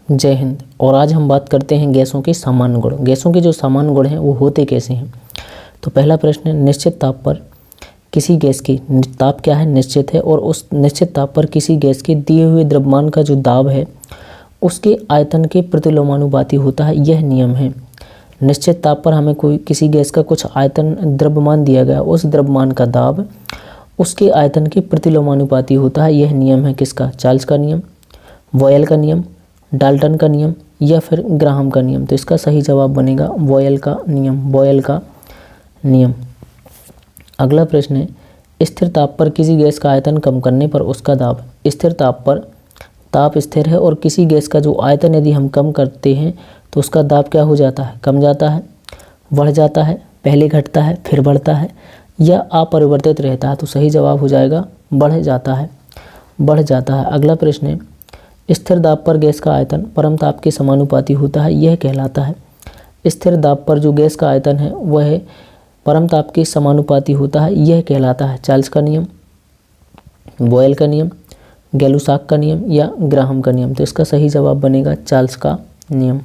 जय हिंद। और आज हम बात करते हैं गैसों के सामान्य गुण। गैसों के जो सामान्य गुण हैं वो होते कैसे हैं। तो पहला प्रश्न है, निश्चित ताप पर किसी गैस की ताप क्या है, निश्चित है, और उस निश्चित ताप पर किसी गैस के दिए हुए द्रव्यमान का जो दाब है उसके आयतन के प्रतिलोमानुपाती होता है, यह नियम है। निश्चित ताप पर हमें कोई किसी गैस का कुछ आयतन द्रव्यमान दिया गया, उस द्रव्यमान का दाब उसके आयतन के प्रतिलोमानुपाती होता है, यह नियम है किसका, चार्ल्स का नियम, बॉयल का नियम, डाल्टन का नियम या फिर ग्राहम का नियम। तो इसका सही जवाब बनेगा बॉयल का नियम, बॉयल का नियम। अगला प्रश्न है, स्थिर ताप पर किसी गैस का आयतन कम करने पर उसका दाब। स्थिर ताप पर ताप स्थिर है और किसी गैस का जो आयतन यदि हम कम करते हैं तो उसका दाब क्या हो जाता है, कम जाता है, बढ़ जाता है, पहले घटता है फिर बढ़ता है या अपरिवर्तित रहता है। तो सही जवाब हो जाएगा बढ़ जाता है, बढ़ जाता है। अगला प्रश्न है, स्थिर दाब पर गैस का आयतन परम ताप के समानुपाती होता है, यह कहलाता है। स्थिर दाब पर जो गैस का आयतन है वह परम ताप के समानुपाती होता है, यह कहलाता है चार्ल्स का नियम, बॉयल का नियम, गैलुसाक का नियम या ग्राहम का नियम। तो इसका सही जवाब बनेगा चार्ल्स का नियम।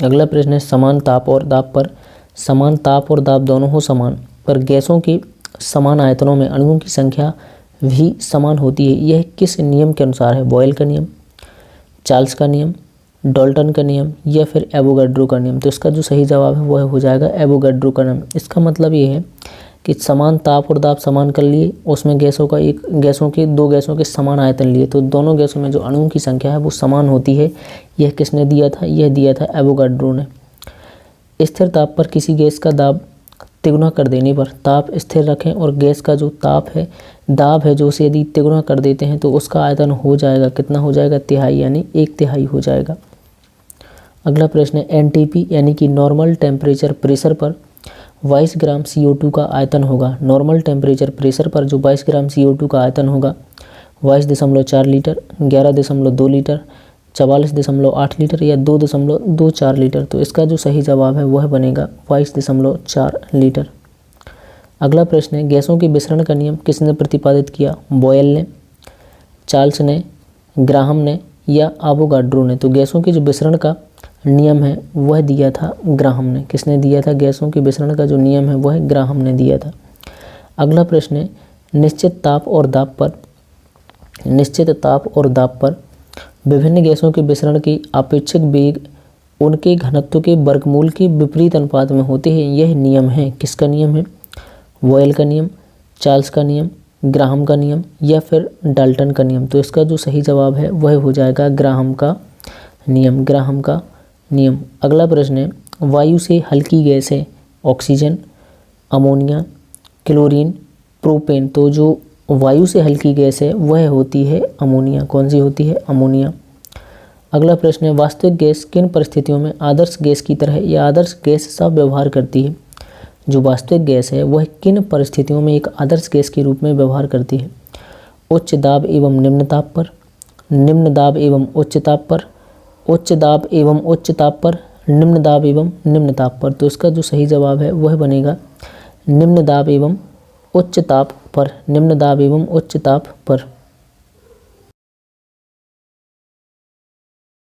अगला प्रश्न है, समान ताप और दाब पर, समान ताप और दाब दोनों हो समान पर गैसों के समान आयतनों में अणुओं की संख्या भी समान होती है, यह किस नियम के अनुसार है, बॉयल का नियम, चार्ल्स का नियम, डाल्टन का नियम या फिर एवोगाड्रो का नियम। तो इसका जो सही जवाब है वह हो जाएगा एवोगाड्रो का नियम। इसका मतलब ये है कि समान ताप और दाब समान कर लिए, उसमें दो गैसों के समान आयतन लिए, तो दोनों गैसों में जो अणुओं की संख्या है वो समान होती है। यह किसने दिया था, यह दिया था एवोगाड्रो ने। स्थिर ताप पर किसी गैस का दाब तिगुना कर देने पर ताप स्थिर रखें और गैस का जो दाब है जो उसे यदि तिगुना कर देते हैं तो उसका आयतन हो जाएगा, कितना हो जाएगा, तिहाई, यानी 1/3 हो जाएगा। अगला प्रश्न है, एनटीपी यानी कि नॉर्मल टेम्परेचर प्रेशर पर 22 ग्राम CO2 का आयतन होगा। नॉर्मल टेम्परेचर प्रेशर पर जो 22 ग्राम CO2 का आयतन होगा 22.4 लीटर, 11.2 लीटर, 44.8 लीटर या 2.24 लीटर। तो इसका जो सही जवाब है वह बनेगा 22.4 लीटर। अगला प्रश्न है, गैसों के विसरण का नियम किसने प्रतिपादित किया, बॉयल ने, चार्ल्स ने, ग्राहम ने या एवोगाड्रो ने। तो गैसों के जो विसरण का नियम है वह दिया था ग्राहम ने। किसने दिया था, गैसों के विसरण का जो नियम है वह ग्राहम ने दिया था। अगला प्रश्न है, निश्चित ताप और दाब पर विभिन्न गैसों के विसरण की आपेक्षिक वेग उनके घनत्व के वर्गमूल के विपरीत अनुपात में होते हैं, यह नियम है, किसका नियम है, बॉयल का नियम, चार्ल्स का नियम, ग्राहम का नियम या फिर डाल्टन का नियम। तो इसका जो सही जवाब है वह हो जाएगा ग्राहम का नियम, ग्राहम का नियम। अगला प्रश्न है, वायु से हल्की गैस है ऑक्सीजन, अमोनिया, क्लोरीन, प्रोपेन। तो जो वायु से हल्की गैस है वह होती है अमोनिया। कौन सी होती है, अमोनिया। अगला प्रश्न है, वास्तविक गैस किन परिस्थितियों में आदर्श गैस की तरह या आदर्श गैस सा व्यवहार करती है। जो वास्तविक गैस है वह किन परिस्थितियों में एक आदर्श गैस के रूप में व्यवहार करती है, उच्च दाब एवं निम्न ताप पर, निम्न दाब एवं उच्च ताप पर, उच्च दाब एवं उच्च ताप पर, निम्न दाब एवं निम्न ताप पर। तो इसका जो सही जवाब है वह बनेगा निम्न दाब एवं उच्च ताप पर, निम्न दाब एवं उच्च ताप पर।